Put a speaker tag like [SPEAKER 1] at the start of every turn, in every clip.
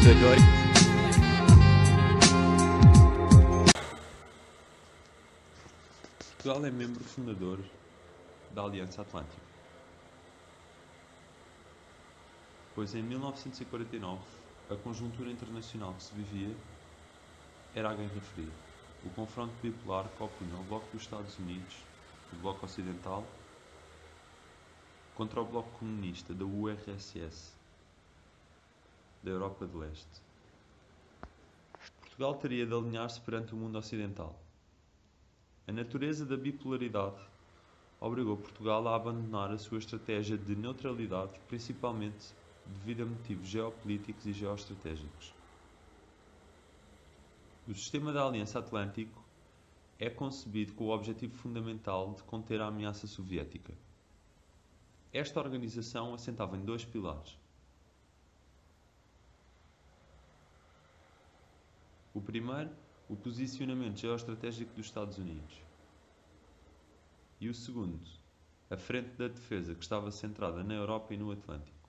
[SPEAKER 1] fundador.
[SPEAKER 2] Portugal é membro fundador da Aliança Atlântica, pois em 1949 a conjuntura internacional que se vivia era a Guerra Fria, o confronto bipolar que opunha o Bloco dos Estados Unidos, o Bloco Ocidental, contra o Bloco Comunista da URSS, da Europa de Leste. Portugal teria de alinhar-se perante o mundo ocidental. A natureza da bipolaridade obrigou Portugal a abandonar a sua estratégia de neutralidade, principalmente devido a motivos geopolíticos e geoestratégicos. O sistema da Aliança Atlântico é concebido com o objetivo fundamental de conter a ameaça soviética. Esta organização assentava em dois pilares. O primeiro, o posicionamento geoestratégico dos Estados Unidos. E o segundo, a frente da defesa, que estava centrada na Europa e no Atlântico.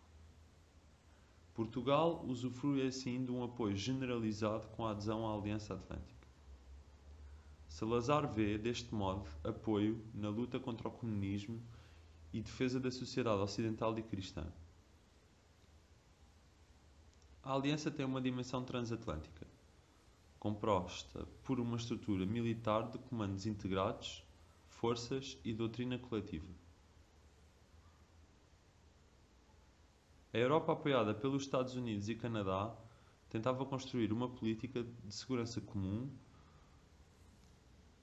[SPEAKER 2] Portugal usufrui assim de um apoio generalizado com a adesão à Aliança Atlântica. Salazar vê, deste modo, apoio na luta contra o comunismo e defesa da sociedade ocidental e cristã. A Aliança tem uma dimensão transatlântica, composta por uma estrutura militar de comandos integrados, forças e doutrina coletiva. A Europa, apoiada pelos Estados Unidos e Canadá, tentava construir uma política de segurança comum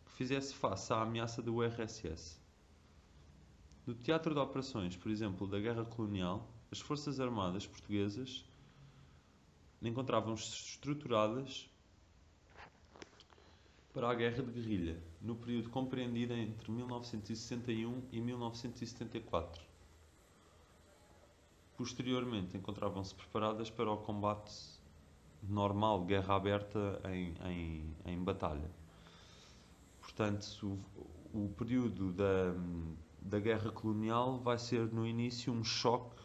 [SPEAKER 2] que fizesse face à ameaça da URSS. No teatro de operações, por exemplo, da Guerra Colonial, as Forças Armadas portuguesas encontravam-se estruturadas para a Guerra de Guerrilha, no período compreendido entre 1961 e 1974. Posteriormente, encontravam-se preparadas para o combate normal, guerra aberta em batalha. Portanto, o período da Guerra Colonial vai ser, no início, um choque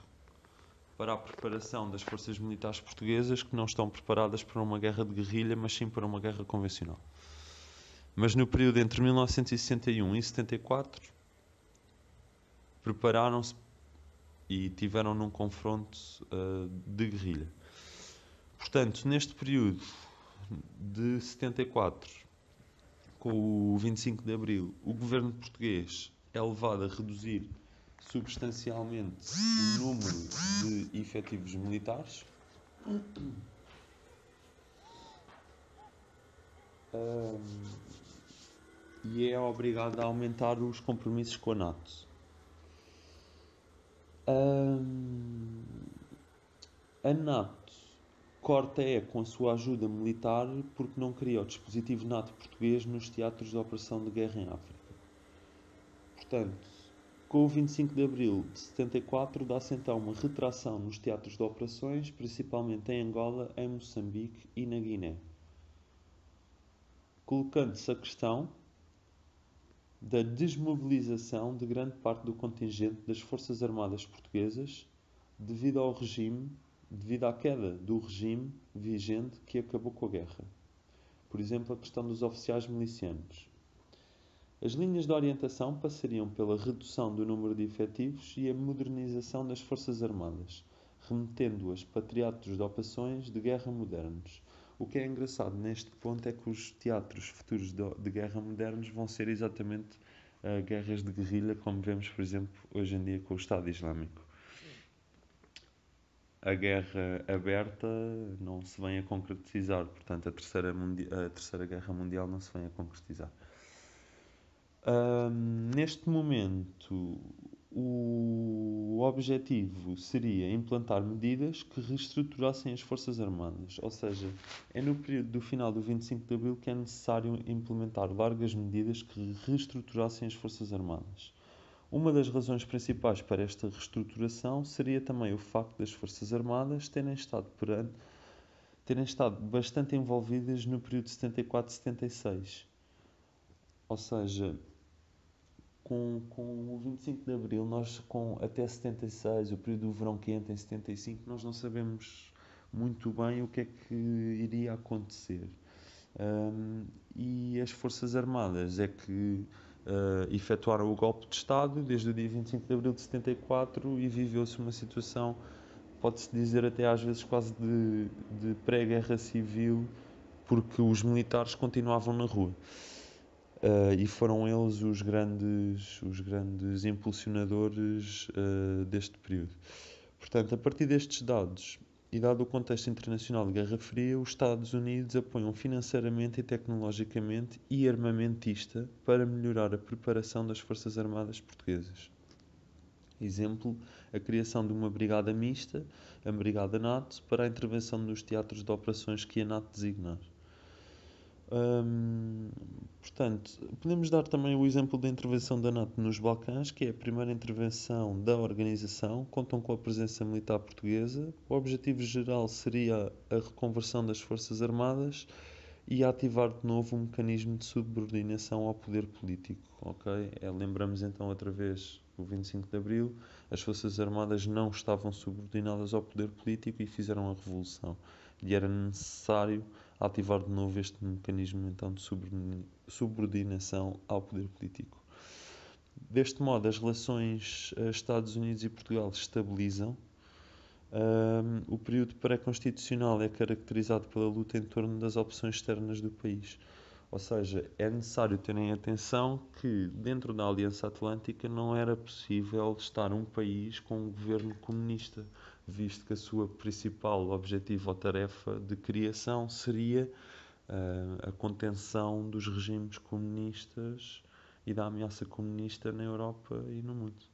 [SPEAKER 2] para a preparação das forças militares portuguesas, que não estão preparadas para uma guerra de guerrilha, mas sim para uma guerra convencional. Mas no período entre 1961 e 74, prepararam-se e tiveram num confronto de guerrilha. Portanto, neste período de 74, com o 25 de Abril, o governo português é levado a reduzir substancialmente o número de efetivos militares. E é obrigado a aumentar os compromissos com a NATO. A NATO corta com a sua ajuda militar porque não queria o dispositivo NATO português nos teatros de operação de guerra em África. Portanto, com o 25 de Abril de 74, dá-se então uma retração nos teatros de operações, principalmente em Angola, em Moçambique e na Guiné. Colocando-se a questão da desmobilização de grande parte do contingente das Forças Armadas Portuguesas devido à queda do regime vigente que acabou com a guerra. Por exemplo, a questão dos oficiais milicianos. As linhas de orientação passariam pela redução do número de efetivos e a modernização das Forças Armadas, remetendo-as para teatros de operações de guerra modernos. O que é engraçado neste ponto é que os teatros futuros de guerra modernos vão ser exatamente guerras de guerrilha, como vemos, por exemplo, hoje em dia com o Estado Islâmico. A guerra aberta não se vem a concretizar, portanto a terceira Guerra Mundial não se vem a concretizar. Neste momento, o objetivo seria implantar medidas que reestruturassem as Forças Armadas, ou seja, é no período do final do 25 de Abril que é necessário implementar largas medidas que reestruturassem as Forças Armadas. Uma das razões principais para esta reestruturação seria também o facto das Forças Armadas terem estado bastante envolvidas no período de 74 e 76. Ou seja, com o 25 de Abril, até 76, o período do verão quente em 75, nós não sabemos muito bem o que é que iria acontecer. E as Forças Armadas é que efetuaram o golpe de Estado desde o dia 25 de abril de 74 e viveu-se uma situação, pode-se dizer até às vezes quase de pré-guerra civil, porque os militares continuavam na rua. E foram eles os grandes impulsionadores deste período. Portanto, a partir destes dados e dado o contexto internacional de Guerra Fria, os Estados Unidos apoiam financeiramente e tecnologicamente e armamentista para melhorar a preparação das Forças Armadas Portuguesas. Exemplo, a criação de uma brigada mista, a Brigada NATO, para a intervenção nos teatros de operações que a NATO designar. Hum, Portanto, podemos dar também o exemplo da intervenção da NATO nos Balcãs, que é a primeira intervenção da organização, contam com a presença militar portuguesa. O objetivo geral seria a reconversão das Forças Armadas e ativar de novo um mecanismo de subordinação ao poder político. Ok? Lembramos então outra vez o 25 de Abril, as Forças Armadas não estavam subordinadas ao poder político e fizeram a revolução. E era necessário ativar de novo este mecanismo então de subordinação ao poder político. Deste modo, as relações Estados Unidos e Portugal se estabilizam. O período pré-constitucional é caracterizado pela luta em torno das opções externas do país. Ou seja, é necessário terem atenção que dentro da Aliança Atlântica não era possível estar um país com um governo comunista, visto que a sua principal objetivo ou tarefa de criação seria a contenção dos regimes comunistas e da ameaça comunista na Europa e no mundo.